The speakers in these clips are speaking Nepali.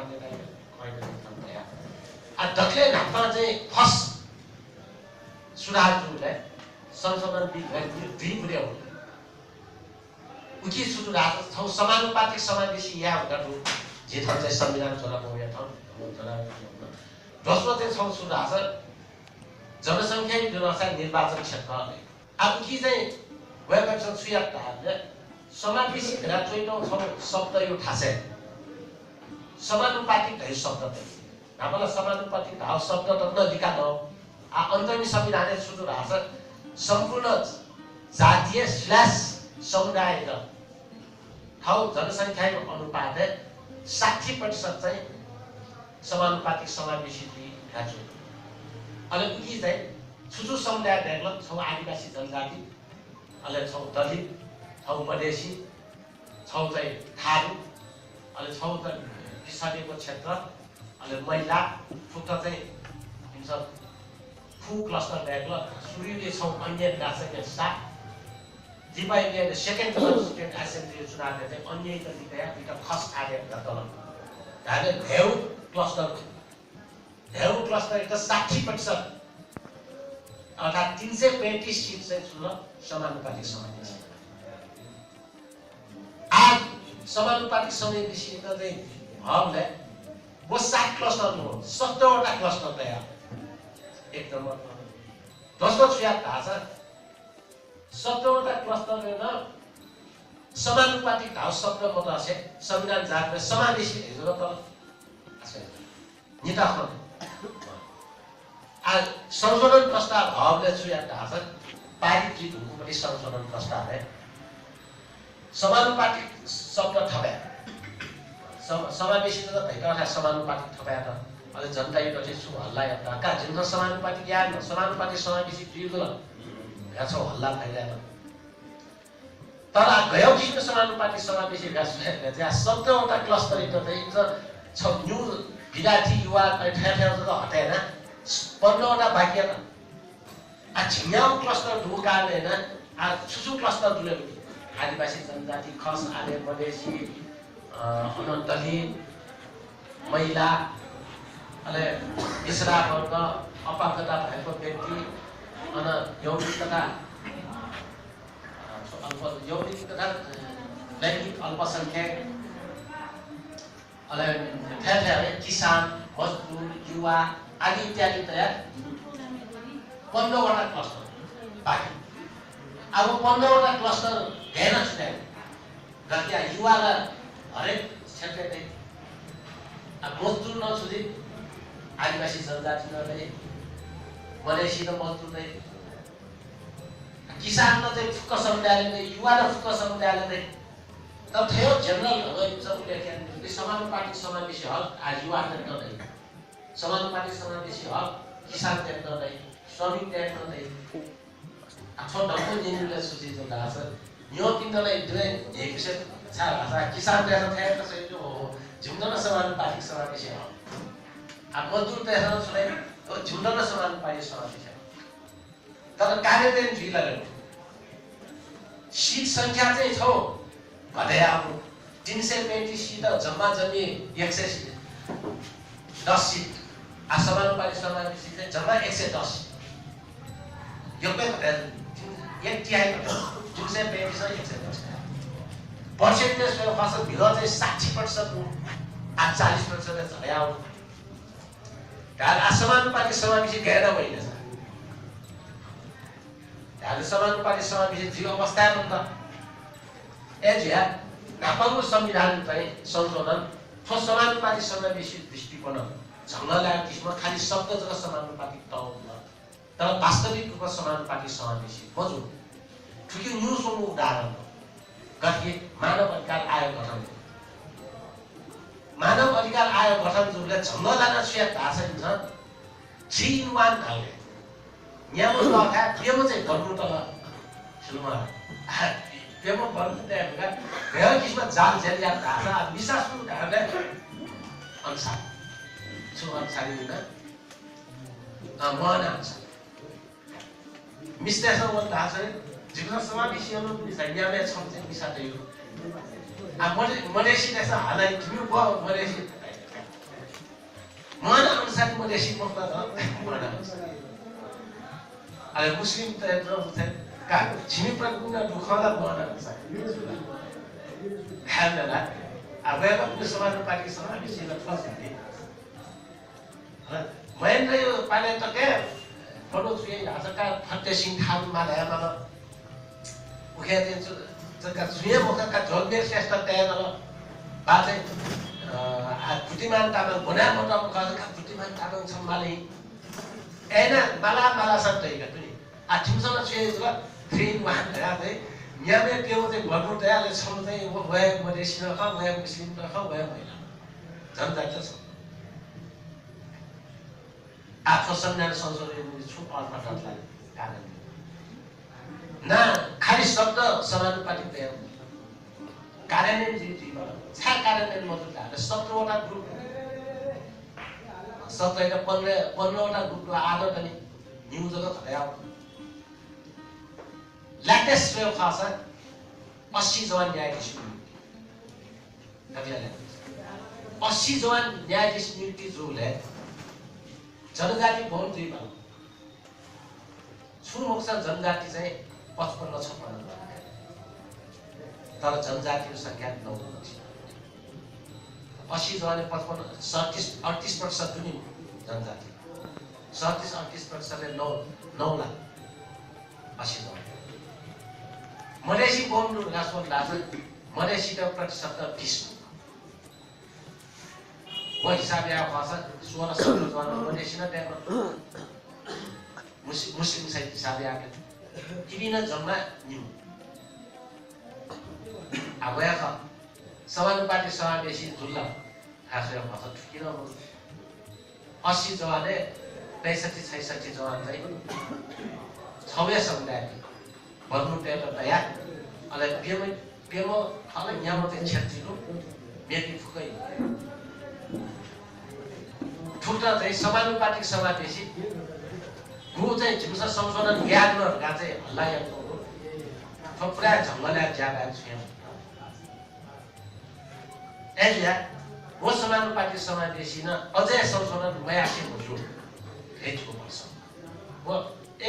मान्यता होइन डक्ले नाममा चाहिँ फर्स्ट सुधारहरूलाई संशोधन दुई कुरा हो उकी सुरु राज छौ समानुपातिक समावेशी या गर्नु जे ठाउँ चाहिँ संविधान चलाउनु या ठाउँ दोस्रो चाहिँ छौ सुरु राज जनसङ्ख्या अनुसार निर्वाचन क्षेत्र अब कि चाहिँ वेबवेबसँग सुयात्ताहरूले समावेशी भेला चोइटौँ छौ शब्द यो ठासे समानुपातिक धै शब्द हामीलाई समानुपातिक भाव शब्द त नदिकालो अन्तरिम संविधानले सुरु राज सम्पूर्ण जातीय / समुदाय ठाउँ जनसङ्ख्याको अनुपात 60% चाहिँ समानुपातिक समावेशी भेला अनि उही चाहिँ छुचु समुदाय भेट्न छौ आदिवासी जनजाति अहिले छौ दलित छौ मधेसी छौ चाहिँ थारू अहिले छौ त पिछडिएको क्षेत्र अहिले महिला फुट चाहिँ फु क्लस्टर भेट्न सुरुले छौ अन्य राजकीय स्टाफ दिपाइले सेकेन्ड कन्स्टिट्युएन्ट एसेम्ब्ली चुनावले चाहिँ अन्य तरिका दुईटा खस आगे तल हामीले भेउ क्लस्टर एउटा 60% अर्थात् 335 सिट चाहिँ ठुलो समानुपातिक समावेशी आज समानुपातिक समावेशी त चाहिँ हबले वो 7 क्लस्टर हो 17 वटा क्लस्टर तयार एक नम्बर दोस्रो सुया भाषा 17 वटा क्लस्टर न समानुपातिक भाव शब्द मत असे संविधान जातले समावेशी हेरेर त नेता खन आ संशोधन प्रस्ताव भावले सुया भाषा पारित हुनुपर्ने संशोधन प्रस्ताव है समानुपातिक शब्द थपे समावेशी त भइका समानुपातिक थपे त अहिले जनता यो चाहिँ सु हल्ला एउटा का जिन समानुपातिक या समानुपातिक समावेशी दिगल याछौ हल्ला भइरहेको तर गयो किसिम समानुपातिक समावेशी व्यास 17 वटा क्लस्टर त छ न्यू विद्यार्थी युवा ठ्याठ्याउ त हटाएन 15 वटा बाँकी त आ छिन्याउ क्लस्टर ढुकाले हैन आ छुछु क्लस्टर दुले आदिवासी जनजाति खस आले मधेसी दलित महिला अले पिछडा वर्ग अपाङ्गता भएको व्यक्ति यौनिक तथा लैङ्गिक अल्पसङ्ख्यक किसान मजदुर युवा आदि इत्यादि तयार 15 वटा क्लस्टर बाँकी अब 15 वटा क्लस्टर घेर्न छुट्याए गतिया युवालाई हरेक क्षेत्र मजदुर नछुँदै आदिवासी जनजाति नदै मधेसी र मजदुर नै किसान न चाहिँ फुक्क समुदायले युवा र फुक्क समुदायले तब थियो जनरल हो समानुपातिक समावेशी हक आज युवाहरूले गर्दै समानुपातिक समावेशी हक किसानले गर्दै श्रमिकले गर्दै आफ्नो ढङ्गको नियमले सूचित हुन्छ यो तिनीहरूलाई दुवै एक विषय छ भाषा किसानले चाहिँ त्यसै जो झुम्न समानुपातिक समावेशी हक अब मजदुर त्यसमा छुने झुम्न समानुपातिक समावेशी तर कार्यान्वयन ढिलो सीट संख्या चाहिँ छ घटाया 335 सीट जम्मा जम्मी 100 सीट 10 सीट आ समानुपातिक समावेशी चाहिँ जम्मा 110 यो पनि घटाया एक तिहाई 335 र 110 पर्सेन्टेज फसल भिड चाहिँ 60% आ 40% झड्याउ असमानुपातिक समावेशी गएर भइन्छ हामीले समानुपातिक समावेशी जीव अवस्था पनि त एजिया नापाङ्गो संविधान चाहिँ संशोधन ठोस समानुपातिक समावेशी दृष्टिकोण झङ्गला किसिममा खाली शब्द जग समानुपातिक त तर वास्तविक रूपमा समानुपातिक समावेशी बजु ठुकी न्यू समूह उदाहरण गति मानव अधिकार आयोग गठन मानव अधिकार आयोग गठन जुनले झङ्गला सुया भाषा छ 3 in 1 खाले यहाँ लगा पेमो चाहिँ गर्नु त सुरुमा पेमो गर्नु त हैन धेरै किसिममा जाल झेल या भाषा विश्वासको कारणले अनुसार सुरुवात छाडी दिन मन आउँछ मिस्टेसन वन भाषा जीवन समावेशीहरु पनि छ यहाँ छ चाहिँ विषय यो आ मधेसी देश हालै तिमी मधेसी पछाडि मधेसी मुखमा अहिले मुस्लिम त यत्रो का छिमेकीप्रतिको दुःखलाई गर्न सक्छ अब समानुपातिक समावेशीलाई फस्ने महेन्द्र यो पाले त के फोटो छुए आजका फट्टे सिंह थारू मालायामा उखे दिन्छु जका छुए मुखका झोलमेर श्रेष्ठ तयार बाजे बुद्धिमान तामाङ भना मोटा मुखका बुद्धिमान तामाङ सम्माले एना माला माला सब तैका पनि ठिमसँग छुए जुल 3 in 1 है यहाँ त्यो चाहिँ भन्नु तयारले छम चाहिँ वया मधेसी नख वया मुस्लिम नख वया महिला जनता छ आफू संज्ञान संशोधन छु अर्थलाई कारण ना खाली शब्द समानुपातिक तयार कार्यान्वयन जीवमा छा कार्यान्वयन मतलब हाले 17 वटा ग्रुप 17 15 वटा ग्रुपको आदर पनि न्यूज जगत खया लेटेस्ट वे खास 80 जवान न्यायाधीश नियुक्ति 80 जवान न्यायाधीश नियुक्ति जोले जनजाति भवन दुईमा छुमुक्सा जनजाति चाहिँ 55-56 तर जनजातिको संख्या 9 80 जवानले 38% जुनि जनजाति 37-38%ले 9 लाख 80 जवान मधेसी बोल्नु राष्ट्रपति लाग्छ मधेसी त प्रतिशत 20 वो हिसाबले अब भाषा 16-17 जवान मधेसी न त्यहाँ मुस्लिम साइड हिसाबले आके किन जम्मा न्यू अब यहाँ समानुपातिक समावेशी दुर्लभ खासै भाषा किन 80 जवानले 65-66 जवान चाहिँ छवे समुदाय भन्नु त्यहाँ दया अले पेमो अले यहाँ चाहिँ क्षेत्रीको मेटी फुकै ठुटा चाहिँ समानुपातिक समावेशी गु चाहिँ झिमसा संशोधन ज्ञानहरुका चाहिँ हल्ला याको थोप्रा झंगला ज्यादा छ एलिया वो समानुपातिक समावेशी न अझै संशोधन मयासी हुनु हेजको पर्छ वो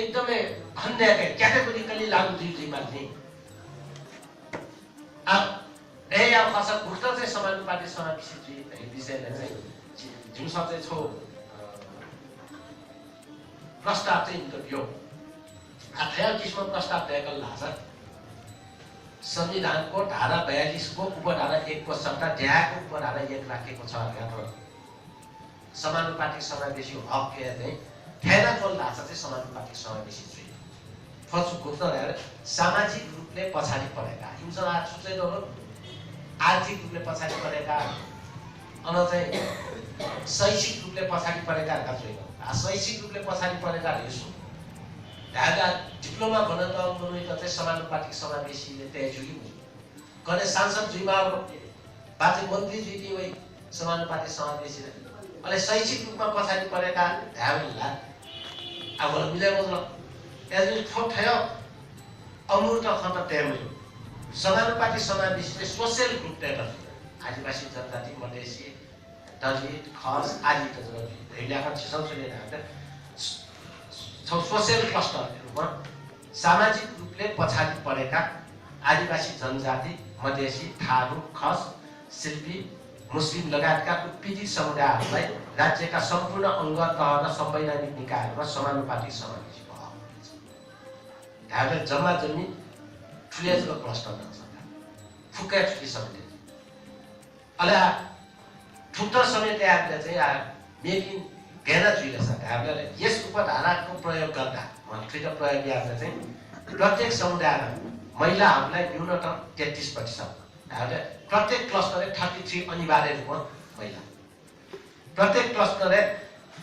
एकदमै अन्यकै क्याटेगोरिकली लागू दिइ मान्ने अब अब खासा भुक्ता चाहिँ समानुपातिक समावेशी चाहिँ विषयले चाहिँ जुन चाहिँ छौ प्रस्ताव चाहिँ यो आठौँ किसिमको प्रस्ताव दिएको लाग्छ संविधानको धारा 42 को उपधारा 1 को सट्टा ढ्याको उपधारा 1 राखेको छ यहाँ समानुपातिक समावेशी हक के चाहिँ ठेरा चोल लाग्छ चाहिँ समानुपातिक समावेशी चाहिँ फर्स्ट गुप्त रहेर सामाजिक रूपले पछाडि परेका हिंसा छुट्टै नहो आर्थिक रूपले पछाडि परेका अन चाहिँ शैक्षिक रूपले पछाडि परेकाहरुका छैन शैक्षिक रूपले पछाडि परेका हेर्छु ढाका डिप्लोमा भन्न त आउनु त चाहिँ समानुपातिक समावेशीले त्यही जुगी कने सांसद जुइमा बाजे मन्त्री जुइति वइ समानुपातिक समावेशी अहिले शैक्षिक रूपमा पछाडि परेका ढाबेला अब मिले मतलब एजु ठोठ्यो अमूर्त खत टेमले समानुपातिक समावेशीले सोशल ग्रुप टेटर आदिवासी जनजाति मधेसी दलित खस आदि त ढैलाका संसदीय ढाका सोशल क्लस्टरहरुमा सामाजिक रूपले पछाडि परेका आदिवासी जनजाति मधेसी थारू खस शिल्पी मुस्लिम लगायतका उत्पीडित समुदायहरूलाई राज्यका सम्पूर्ण अंग तह र संवैधानिक निकायहरूमा समानुपातिक समावेशीको हक छ ढाका जम्मा जम्मी ठुलेजको क्लस्टर छ फुक्कै ठुली समिति अले ठुट्टा समिति आफले चाहिँ मेकिङ गेना जुइले छ हामीले यस उपधाराको प्रयोग गर्दा ठुलो प्रयोग गर्दा चाहिँ प्रत्येक समुदायमा महिलाहरूलाई न्यूनतम 33% हामीले प्रत्येक क्लस्टरले 33 अनिवार्य रूपमा महिला प्रत्येक क्लस्टरले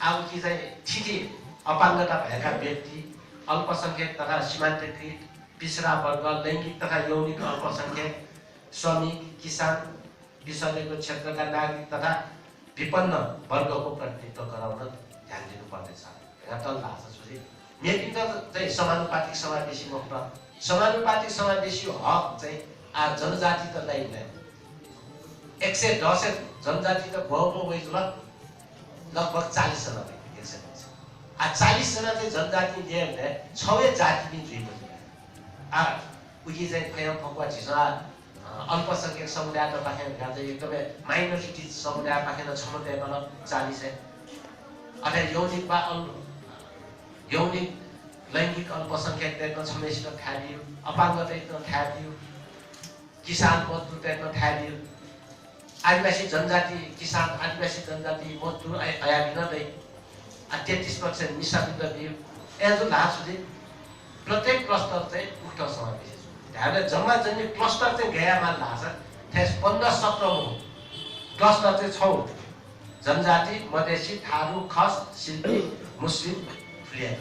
अब कि चाहिँ थिति अपाङ्गता भएका व्यक्ति अल्पसंख्यक तथा सीमान्तकृत पिछडा वर्ग लैंगिक तथा यौनिक अल्पसंख्यक श्रमिक किसान विषयको क्षेत्रका नागरिक तथा विपन्न वर्गको प्रतिनिधित्व गराउन ध्यान दिनुपर्नेछ यहाँ तल भाषा सुझे मेकिङ चाहिँ समानुपातिक समावेशी मुक्त समानुपातिक समावेशी हक चाहिँ जनजाति त लाई 110 जनजाति त बहुको वइजुल लगभग 40 जना व्यक्ति 40 जना चाहिँ जनजाति लिए भने 6 जाति पनि जुइपछि उही चाहिँ फेरि फकुवा छिसा अल्पसंख्यक समुदाय त पाखेन गाते एकदमै माइनोरिटी समुदाय पाखेन क्षमता बल 40 है अथवा यौनिक लैंगिक अल्पसंख्यक देख्न छमेसित थालियो अपाङ्ग देख्न थालियो किसान मजदुर देख्न थालियो आदिवासी जनजाति किसान आदिवासी जनजाति मजदुर आयाबिन दै 33% निशाबिन्द दियो एजो लासुदि प्रत्येक क्लस्टर चाहिँ उक्त समावेश हामीले जम्मा जम्मी क्लस्टर चाहिँ गयामा लाछ त्यस 15-17 क्लस्टर चाहिँ छौ जनजाति मधेसी थारू खस सिल्पी मुस्लिम फ्लिया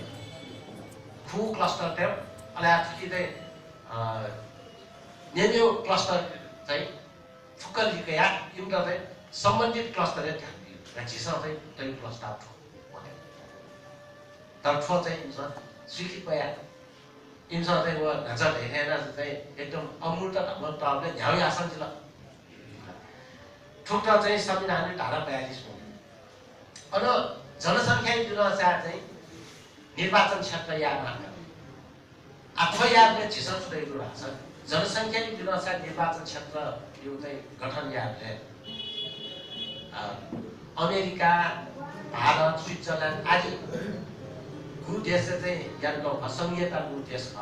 फु क्लस्टर थियो अला ठिकै नेन्यो क्लस्टर चाहिँ फुक्कलिको या एउटा चाहिँ सम्बन्धित क्लस्टर थियो रचिसा चाहिँ त्यही क्लस्टर थियो तर ठो चाहिँ इन्सा स्वीकृत पया इन्सा चाहिँ वो नजर हेरेन चाहिँ एकदम अमूर्त ढङ्गले झ्याउ आसन ल ठुक्टा चाहिँ संविधानले धारा 42 अन जनसङ्ख्या अनुसार चाहिँ निर्वाचन क्षेत्र याद मात्र अथवा यादले झिसन सुदैको रहेछ जनसङ्ख्या अनुसार निर्वाचन क्षेत्र यो चाहिँ गठन यादले अमेरिका भारत स्विट्जरल्यान्ड आदि गु देश चाहिँ यानको असंघीयता गु देश छ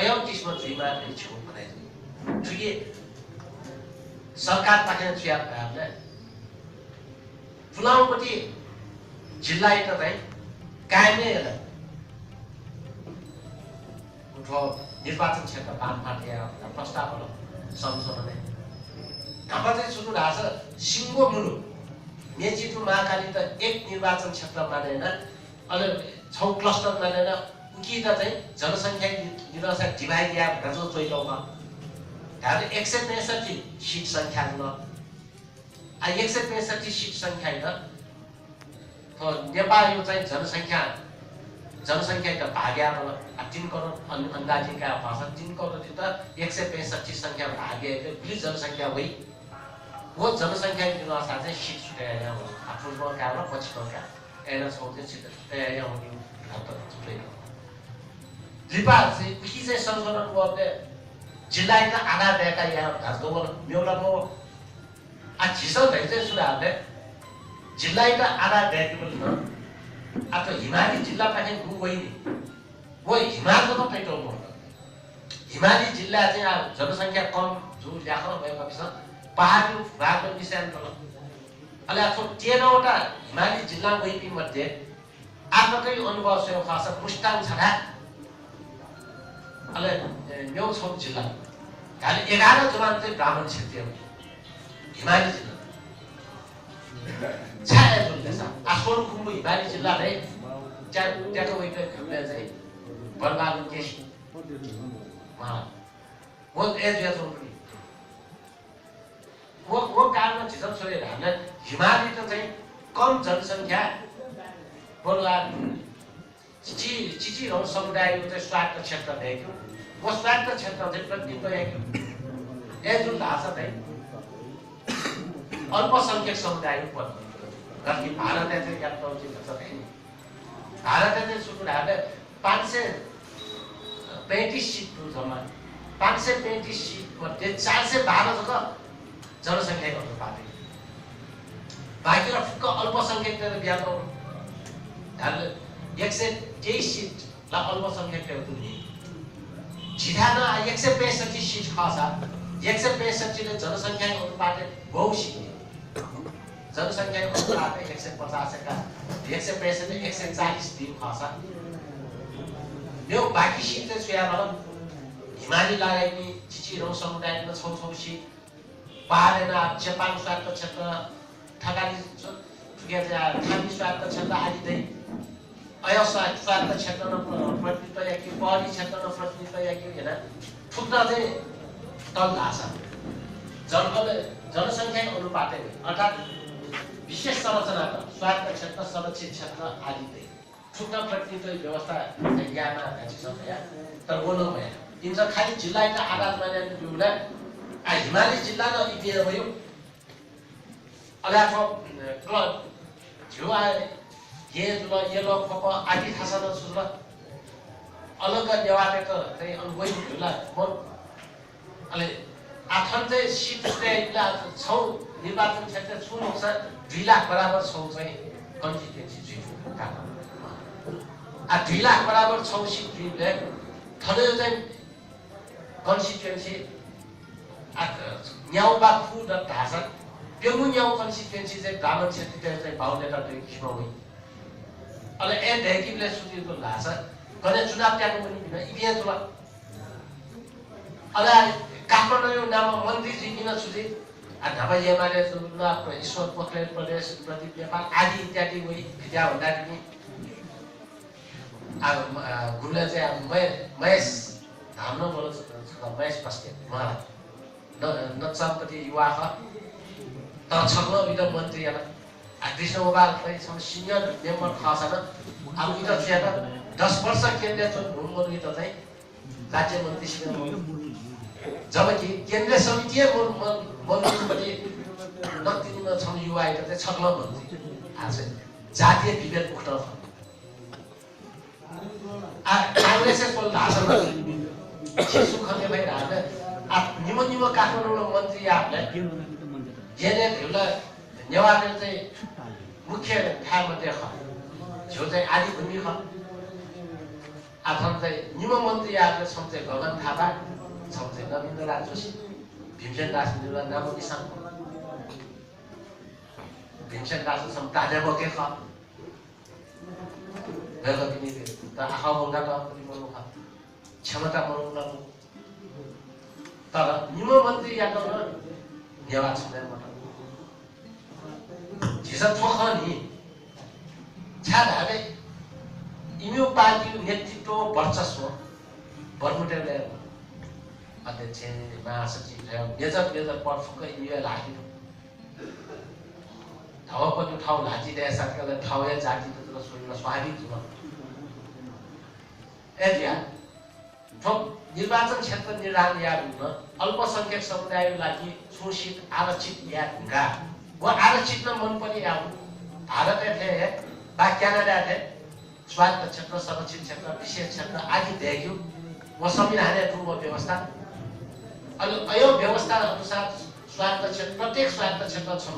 अयौ त्यसमा जुइमा छेउ बनाइ जुगे सरकार पाखेन छुया भएले फुलाउपट्टि जिल्ला त चाहिँ कायमै होला उठो निर्वाचन क्षेत्र बानफाट या प्रस्ताव होला संशोधन अब चाहिँ सुरु राछ सिंगो मुलु मेचिटु महाकाली त एक निर्वाचन क्षेत्र मानेन अले 6 क्लस्टर मानेन उकी त चाहिँ जनसङ्ख्या निरसा डिभाइड या गजो चोइलोमा धारे 165 सीट संख्या न आ 165 सीट संख्या त तो नेपाल यो चाहिँ जनसङ्ख्या त भाग्या होला 3 करोड अन्दाजिका भाषा 3 करोड त 165 संख्या भाग्या कुल जनसङ्ख्या होइ वो जनसङ्ख्या अनुसार चाहिँ सीट छुट्याएर हो आफ्नो काममा पछिको काम एना सोचे छिट तयारी हुने हात छुट्याइ रिपा चाहिँ कि चाहिँ संशोधन गर्ने जिल्ला त आधार दिएका यहाँ घाँसको मेउलाको आ झिसो भए चाहिँ सुधारले जिल्ला त आधार दिएको पनि न आ त हिमाली जिल्ला पाखे गु गइनी वो हिमालको त पेटो हो हिमाली जिल्ला चाहिँ जनसङ्ख्या कम जो ल्याखन भएपछि पहाडी भागको विषयन त अले आफू 13 वटा हिमाली जिल्ला गइपि मध्ये आफ्नै अनुभव सेवा खास मुस्ताङ छडा अले न्यौ छौ जिल्ला गाली 11 जवान चाहिँ ब्राह्मण क्षेत्रीय हिमाली जिल्ला छाया जुल्दैछ आफोर कुम्बु हिमाली जिल्ला रे त्यहाँको वैके खुले चाहिँ बर्बाद केस वो एज या पनि वो कारणमा झिझक छोडेर हामीलाई हिमाली त चाहिँ कम जनसङ्ख्या बोला चिची हो समुदायको चाहिँ स्वार्थ क्षेत्र भएको वो स्वार्थ क्षेत्र चाहिँ प्रतिनिधित्व भएको ए जुन भाषा चाहिँ अल्पसंख्यक समुदायको प्रतिनिधित्व जबकि भारतले चाहिँ याद पाउँछ भन्छ भारतले चाहिँ सुरु हामीले 535 सीट जम्मा 535 सीट मध्ये 412 जग्गा जनसङ्ख्याको अनुपात बाँकी र फुक्क अल्पसंख्यक बिहा हामीले 123 सीट ला अल्पसंख्यक हुने झिधाना 165 सीट खासा 165 ले जनसङ्ख्याको अनुपात बहुसीट जनसङ्ख्याको अनुपात 150 का 165 ले 140 दिन खासा यो बाँकी सीट चाहिँ सुया हिमाली लगाइने चिचिरो समुदायमा छौ सीट पहाडेना चेपाङ स्वार्थ क्षेत्र ठगाली थामी स्वार्थ क्षेत्र आदि चाहिँ अयस्वार्थ क्षेत्रमा प्रतिनिधित्व या कि पहाडी क्षेत्रमा प्रतिनिधित्व या कि होइन ठुक्रा चाहिँ तल भाषा जनसङ्ख्याको अनुपातै अर्थात् विशेष संरचनाको स्वार्थ क्षेत्र संरक्षित क्षेत्र आदि चाहिँ ठुक्रा प्रतिनिधित्व व्यवस्था ज्ञानमा भ्याचिसक्यो तर वो नभए यिनको खालि जिल्लाको आधारमा जुम्ला हिमाली जिल्ला र इतिहास भयो अलाको झिउ आए ये जुल येलो पप आदि थासन सुजुल अलग नेवाटे त चाहिँ अनगोइ झुला मन अले आठन चाहिँ सिट स्टेटला छौ निर्वाचन क्षेत्र छु नक्सा 2 लाख बराबर छौ चाहिँ कन्स्टिट्युएन्सी जित आ 2 लाख बराबर छौ सिट जितले थले चाहिँ कन्स्टिट्युएन्सी आ न्याउबा फु द ढासा पेगु न्याउ कन्स्टिट्युएन्सी चाहिँ ब्राह्मण क्षेत्र चाहिँ बाहुनेटा दुई खिमाउँ अले ए ढेकिले सुतिको लासा गने चुनाव त्याग्नु पनि बिना इतिहास होला अले काठमाडौँ नाम मन्त्रीजी किन छुटे ढापा एमाले आफ्नो ईश्वर पोखरेल प्रदेश प्रदीप नेपाल आदि इत्यादि वही विद्या भन्दा पनि गुरुले चाहिँ महेश हाम्रो बोल महेश बस्ने महाराज नचपति युवा तर छग्न विद मन्त्री कृष्ण मोबाइल पनि सम सिनियर मेम्बर खास हैन अब इधर चाहिँ 10 वर्ष केन्द्रीय चुनाव त चाहिँ राज्य मन्त्री जबकि केन्द्रीय समिति मन्त्री नतिन छन् युवा चाहिँ छग्न मन्त्री आज जातीय विभेद मुक्त कांग्रेस को भाषण में सुखने भाई राजा आप निमो काठमाडौँ मन्त्री आपले जेने ढुला नेवार चाहिँ मुख्य ठाउँमा देख जो चाहिँ आदि भूमि ख आफन चाहिँ निमो मन्त्री आपले सम्झे गगन थापा सम्झे नवीन राज जोशी भीमसेन दास निला नाम निशान भीमसेन दास सम ताजा बके ख गएको पनि त आखा बोल्दा त पनि बोल्नु ख क्षमता बोल्नु तर निमो मन्त्री या त नेवा छँदैन मत जिसा थोखनी छादाले इम्यू पार्टी नेतृत्व वर्चस्व बर्मुटेले अध्यक्ष महासचिव मेजर पद फुक्क इम्यू लाग्यो ठाउँ पनि ठाउँ लाजिदिए साथीले ठाउँ जाति त सोच्न स्वाभाविक छ एजिया निर्वाचन क्षेत्र निर्धारण या हुन अल्पसंख्यक समुदायको लागि शोषित आरक्षित या ढुङ्गा वो आरक्षित मन पनि आउँ भारत थे बा क्यानाडा थे स्वास्थ्य क्षेत्र संरक्षित क्षेत्र विशेष क्षेत्र आदि देख्यो वो संविधान पूर्व व्यवस्था अयो व्यवस्था अनुसार स्वास्थ्य क्षेत्र प्रत्येक स्वास्थ्य क्षेत्र छ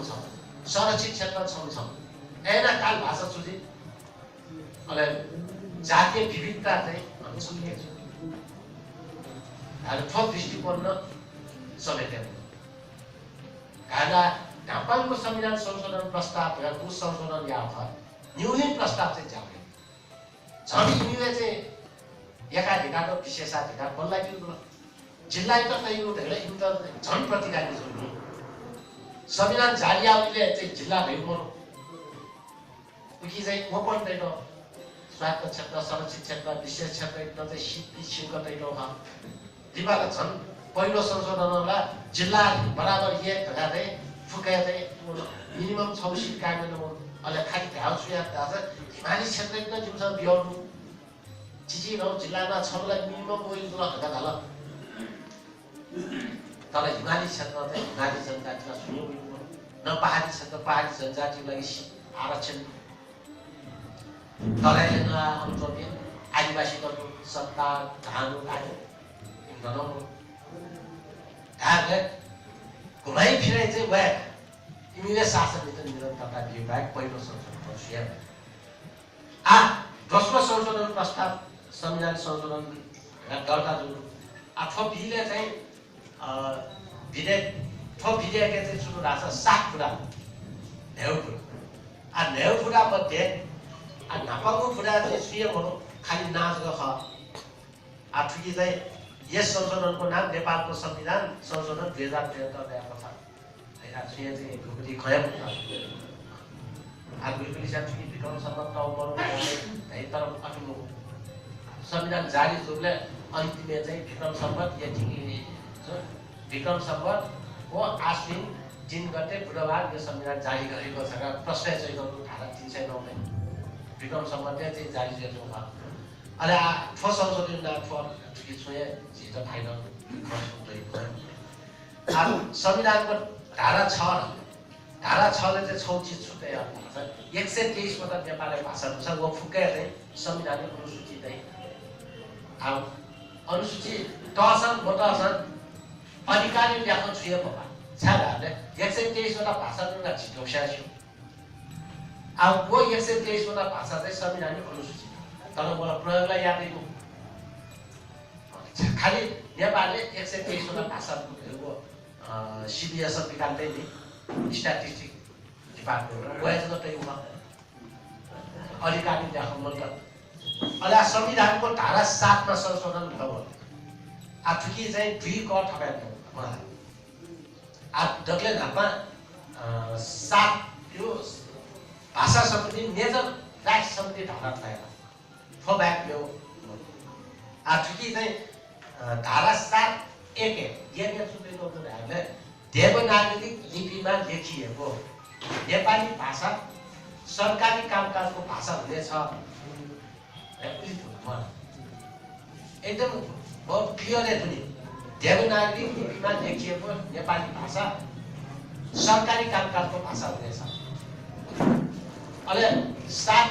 संरक्षित क्षेत्र छ ऐना काल भाषा सुझी अले जातीय विविधता चाहिँ अनुसूचित छ ठोस दृष्टिकोण समेटेर ढापाको संविधान संशोधन प्रस्ताव उस संशोधन या न्यूनतम प्रस्ताव चाहिँ जाने झन् युए चाहिँ एकाधिकार र विशेषाधिकार बल्लाइदिनु जिल्ला त यो धेरै झन् प्रतिकारी छ संविधान जारी आउने चाहिँ जिल्ला भएको उकी चाहिँ म पनि दैन स्वास्थ्य क्षेत्र संरक्षित क्षेत्र विशेष क्षेत्र एकदम चाहिँ शीत दैलो दिमाग झन् पहिलो संशोधनलाई जिल्ला बराबर एक घटाए फुकाए चाहिँ मिनिमम 6 सीट काट्नु अहिले खाली घाउ सुया छ हिमाली क्षेत्र एकदम जुन बिहाउनु चिची रौ जिल्लामा 6लाई मिनिमम ओइल घटा हाल तर हिमाली क्षेत्र चाहिँ हिमाली जनजातिलाई सुन्यो न पहाडी क्षेत्र पहाडी जनजातिको लागि आरक्षण तराईले नआउनु आदिवासीको सत्ता धानु आयो गराउनु ढाकले घुमाइ फिराइ चाहिँ व्याक इमिले शासनभित्र निरन्तरता दियो बाहेक पहिलो संशोधन प्रक्रिया दोस्रो संशोधन प्रस्ताव संविधान संशोधन दर्ता जुन थपिले चाहिँ विधेयक थप विधेयकले चाहिँ सुरु राख्छ 7 कुरा न्याउ कुरा मध्ये नापाको कुरा चाहिँ स्वयं भनौँ खालि नाच ख आफूले चाहिँ यस संशोधनको नाम नेपालको संविधान संशोधन 2073 ल्याएको छ हैन स्वयं चाहिँ ढुकुटी खयम आगुली साथी विक्रम सम्बन्ध तौबरो है तर आफ्नो संविधान जारी रूपले अन्तिममा चाहिँ विक्रम सम्बन्ध यति विक्रम सम्बन्ध को आश्विन 3 गते बुधबार यो संविधान जारी गरेको छ र प्रश्न चाहिँ गर्नु धारा 309 मा विक्रम सम्बन्ध चाहिँ जारी गरेको छ अरे ठोस संशोधन ना ठोस छुए जित फाइनल संविधानको धारा 6 धारा 6 ले चाहिँ 6 चिज छुट्टै अर्थ छ 123 वटा नेपाली भाषाहरू छ वो फुक्कै चाहिँ संविधानिक अनुसूची चाहिँ अब अनुसूची टसन मोटसन अधिकारी व्याख्या छुए बाबा छाले 123 वटा भाषाहरूका छिटोक्सा छु अब वो 123 वटा भाषा चाहिँ संविधानिक अनुसूची तर मलाई प्रयोगलाई यादै हो खाली नेपालले 123 वटा भाषाहरूको CBS निकाल्दै नि स्ट्याटिस्टिक डिपार्टमेन्ट गएछ त त्यही अधिकारी व्याख्या मतलब अहिले संविधानको धारा 7 मा संशोधन भयो आठुकी चाहिँ 2 क ठगाएको मलाई आ डक्ले नापा 7 यो भाषा सम्बन्धी मेजर राइट्स सम्बन्धी धारा थयो फब्याक यो आठुकी चाहिँ धारा 7 1 यहाँ सुनेको हामीले देवनागरी लिपिमा लेखिएको नेपाली भाषा सरकारी कामकाजको भाषा हुनेछ एकदम बहुत क्लियर पनि देवनागरी लिपिमा लेखिएको नेपाली भाषा सरकारी कामकाजको भाषा हुनेछ अहिले 7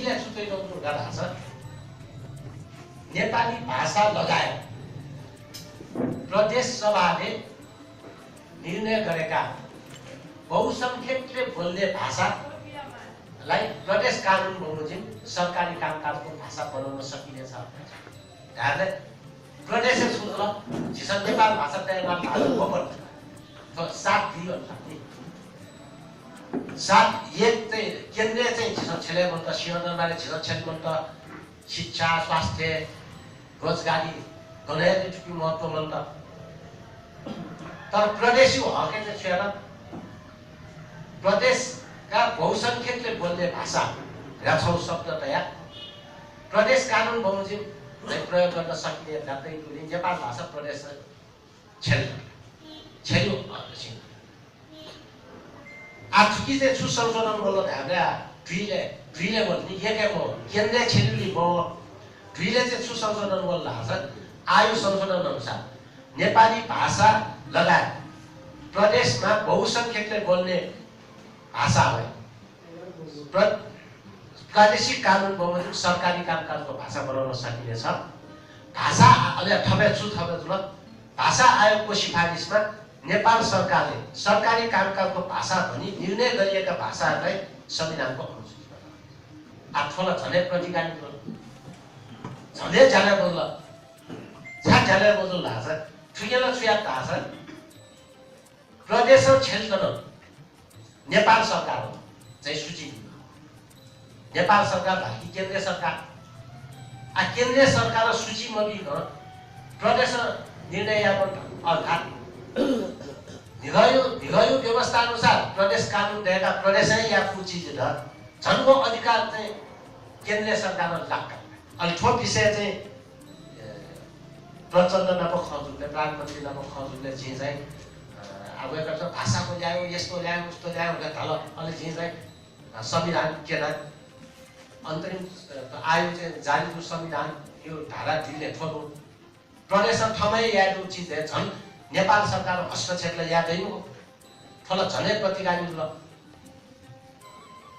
ले छुट्टै नहुनु गर्दा छ नेपाली भाषा लगायत प्रदेश सभाले निर्णय गरेका बहुसंख्यकले बोल्ने भाषालाई प्रदेश कानुन बमोजिम सरकारी कामकाजको भाषा बनाउन सकिनेछ हैन प्रदेश सूत्र जिसन नेपाल भाषा तयमा भाषा को 7 दियो नि 7 एक चाहिँ केन्द्रीय चाहिँ जिसन छले मन्त सिंहदरबारे जिसन छले मन्त शिक्षा स्वास्थ्य रोजगारी गणेश टुकी महत्व मन्त तर प्रदेशी हकै चाहिँ छैन प्रदेशका बहुसंख्यकले बोल्ने भाषा राछौ शब्द तयार प्रदेश कानुन बमोजिम प्रयोग गर्न सकिने जातै टुली नेपाल भाषा प्रदेश छेल्यो आठुकी चाहिँ सुसंशोधन बोल्न हामीले दुईले बोल्ने एकै हो केन्द्रीय छेल्युली हो दुईले चाहिँ सुसंशोधन बोल्न छ आयु संशोधन अनुसार नेपाली भाषा लगायत प्रदेशमा बहुसंख्यकले बोल्ने भाषालाई प्रादेशिक कानुन बमोजिम सरकारी कामकाजको भाषा बनाउन सकिनेछ भाषा अहिले थपे भाषा आयोगको सिफारिसमा नेपाल सरकारले सरकारी कामकाजको भाषा भनी निर्णय गरिएका भाषाहरूलाई संविधानको अनुसूचीमा आठवटा झनै प्रतिगामी झनै जाने बोल्ला झ्याझ्याले बोल्नु लाग्छ ठुकेला छुया थाहा प्रदेश क्षेत्र नेपाल सरकार हो चाहिँ सूची नेपाल सरकार भागी केन्द्रीय सरकार केन्द्रीय सरकार सूचीमा बिन प्रदेश निर्णय अर्थात् निगयो व्यवस्था अनुसार प्रदेश कानुन दिएका प्रदेशै या सूची झनको अधिकार चाहिँ केन्द्रीय सरकारमा लाग्छ अनि ठोस विषय चाहिँ प्रचण्ड नामक खजुरले प्रधानमन्त्री नामक खजुरले जे चाहिँ अब एउटा भाषाको ल्यायो यस्तो ल्यायो उस्तो ल्यायो भनेर तल अलि जे चाहिँ संविधान केना अन्तरिम आयोग चाहिँ जारी संविधान यो धारा 2 ले थोरो प्रदेश ठमै यादो चिज छन् नेपाल सरकार हस्तक्षेपले यादै हो थोला झनै प्रतिगामी ल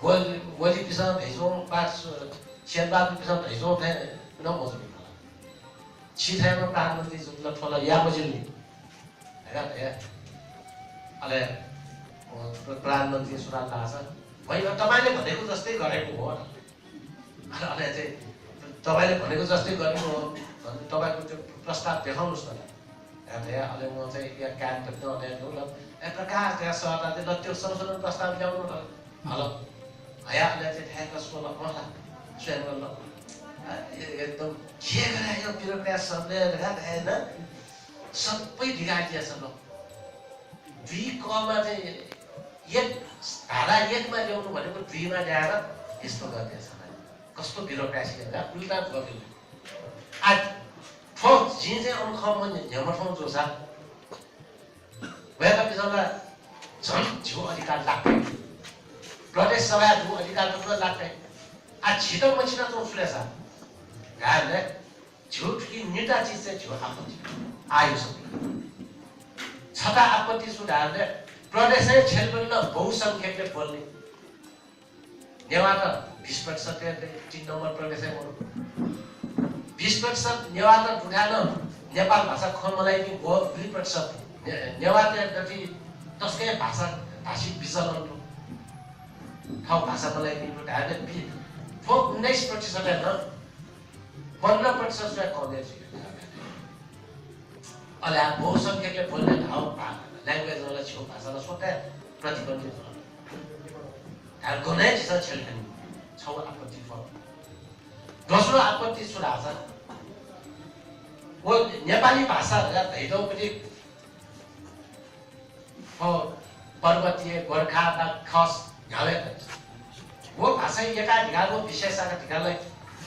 गोली पिसा भेजो पास शेरबाद पिसा भेजो थे न मजबुत छिथामा प्रधानमन्त्री जुन थोला या बजिल्ने हैन अले प्रधानमन्त्री सुनाल थाहा छ होइन तपाईले भनेको जस्तै गरेको हो अले चाहिँ तपाईले भनेको जस्तै गरेको हो भने तपाईको त्यो प्रस्ताव देखाउनुस् न हैन अले म चाहिँ या काम गर्दै अनि ल एक प्रकार त्यहाँ सहरले ल त्यो संशोधन प्रस्ताव ल्याउनु न हलो हयाले चाहिँ ठ्याक्क सोला होला स्वयं ल एकदम के गरे यो ब्युरोक्रेट सबले हैन सबै बिगाडिएछ ल 2 कमा चाहिँ एक धारा 1 मा ल्याउनु भनेको 2 मा ल्याएर यस्तो गर्दैछ कस्तो ब्युरोक्रेसी होला उल्टा गर्यो आज ठोक जे चाहिँ अनखम झमठौँ जो छ वेका बिजला झन् जो अधिकार लाग्छ प्रदेश सभा जो अधिकार पुरा लाग्छ आ छिटो मछिना तो उठले छ गायले झुट की निटा चीज से जो आपत्ति आयो छ छटा आपत्ति सुधारले प्रदेशै छेलबल्ल बहुसङ्ख्यकले बोल्ने नेवार 20% 3 नम्बर प्रदेशै बोल्नु 20% नेवार उठान नेपाल भाषा मलाई कि 2% नेवार जति तस्कै भाषा भाषिक विचलन ठाउँ भाषा मलाई कि उठाएर 19% हैन 15% कलेज अहिले बहुसङ्ख्यकले बोल्ने ठाउँ ल्याङ्ग्वेजलाई छेउ भाषालाई स्वतः प्रतिबन्धित गर्नै छ छेल्खानी छौ आपत्ति फल दोस्रो आपत्ति सुराछ वो नेपाली भाषा धैदौ पनि पर्वतीय गोर्खा वा खस घावे वो भाषा एका ढिगाको विशेषताका ढिगालाई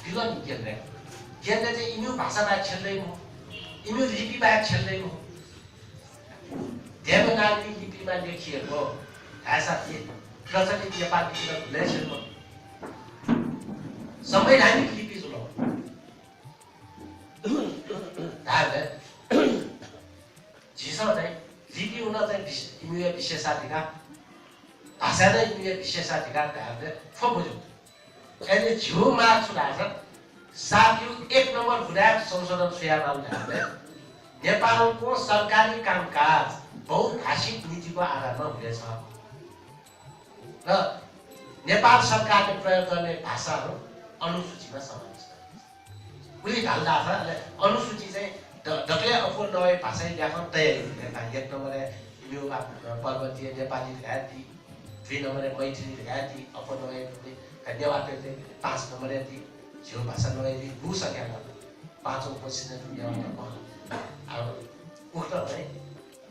विलन केन्द्र चाहिँ इन्यु भाषा बाहेक छेल्दैन इन्यु लिपि बाहेक छेल्दैन देवनागरी लिपिमा लेखिएको भाषा के प्रचलित नेपाली लिपिमा भुलै छैन संवैधानिक लिपि जुल झिसो चाहिँ लिपि हुन चाहिँ इन्यु विशेषाधिकार भाषा नै इन्यु विशेषाधिकार धारले फो बुझ्यो अहिले झिउ मार्च सुधार्छ 7 नम्बर विधायक संशोधन सुयानाल धारले नेपालको सरकारी कामकाज बहुभाषिक नीतिको आधारमा हुनेछ र नेपाल सरकारले प्रयोग गर्ने भाषाहरू अनुसूचीमा समावेश उनी ढाल्दा छ अनुसूची चाहिँ डक्लै अफोर नभए भाषा व्याकरण तयारी दिने 1 नम्बर यो पर्वतीय नेपाली ढाती 2 नम्बर मैथिली ढाती अफोर नभए नेवारले 5 नम्बर यति झिउ भाषा नभए बुसक्या 5औं पोजिसन नेवार अब उक्त है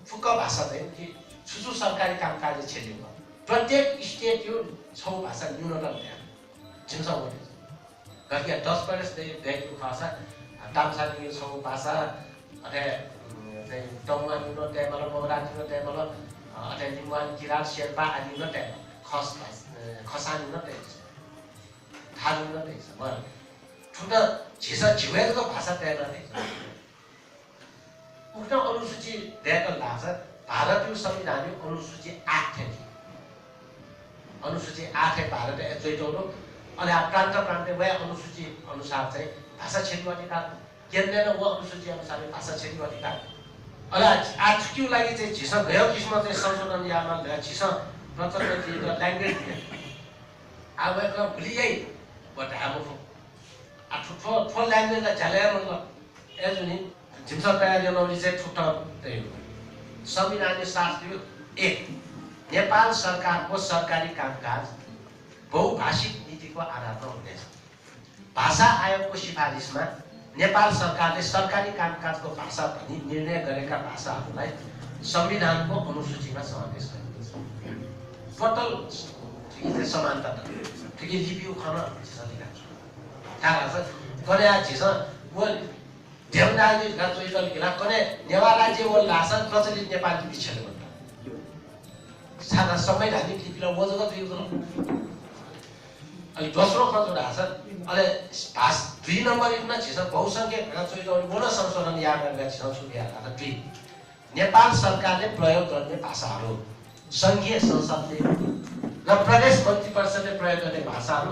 फुक्क भाषा चाहिँ कि छुचु सरकारी कामकाज क्षेत्रमा प्रत्येक स्टेट यो 6 भाषा न्यूनतम त्यहाँ झिमसा बोले गफिया 10% देखि भाषा तामसानी यो 6 भाषा अथे चाहिँ टङमा न्यून त्यहाँबाट मगराती न्यून त्यहाँबाट अथे लिम्बुवान किरात शेर्पा आदि न्यून त्यहाँ खसानी न्यून त्यहाँ थालु न्यून त्यहाँ ठुटा झिसा झिवेको भाषा त्यहाँ नै उक्त अनुसूची दिएको लाग्छ भारतीय संविधानको अनुसूची 8 थियो अनुसूची 8 भारत एजैटोलो अनि प्रान्त वा अनुसूची अनुसार चाहिँ भाषा क्षेत्रीय अधिकार केन्द्रले वो अनुसूची अनुसार भाषा क्षेत्रीय अधिकार अहिले आजको लागि चाहिँ झिसा गयो किसिम चाहिँ संशोधन यामा गयो झिसा प्रचलित ल्याङ्ग्वेज अब भुलियै बट हाम्रो फो ल्याङ्ग्वेजलाई झ्यालेर मतलब एजुनी झिमसा तयारी नौली चाहिँ ठुटा त्यही संविधान शास्त्री 1 नेपाल सरकारको सरकारी कामकाज बहुभाषिक नीतिको आधारमा हुनेछ भाषा आयोगको सिफारिसमा नेपाल सरकारले सरकारी कामकाजको भाषा भनी निर्णय गरेका भाषाहरूलाई संविधानको अनुसूचीमा समावेश गरेको छ टोटल समानता ठिकै लिपि उखान थाहा छ कन्या झिस वो देवनागरी गजोइदल गिला कने नेवार राज्य वो लासा प्रचलित नेपाली लिपि छले भन्दा सादा संवैधानिक लिपिलाई वजग दिएको छ अनि दोस्रो खजोडा छ अहिले 2 नम्बर इनमा झिस बहुसंख्यक गजोइदल मोन संशोधन याद गरेका छन् सुविधा 2 नेपाल सरकारले प्रयोग गर्ने भाषाहरू संघीय संसदले र प्रदेश मन्त्री परिषदले प्रयोग गर्ने भाषाहरू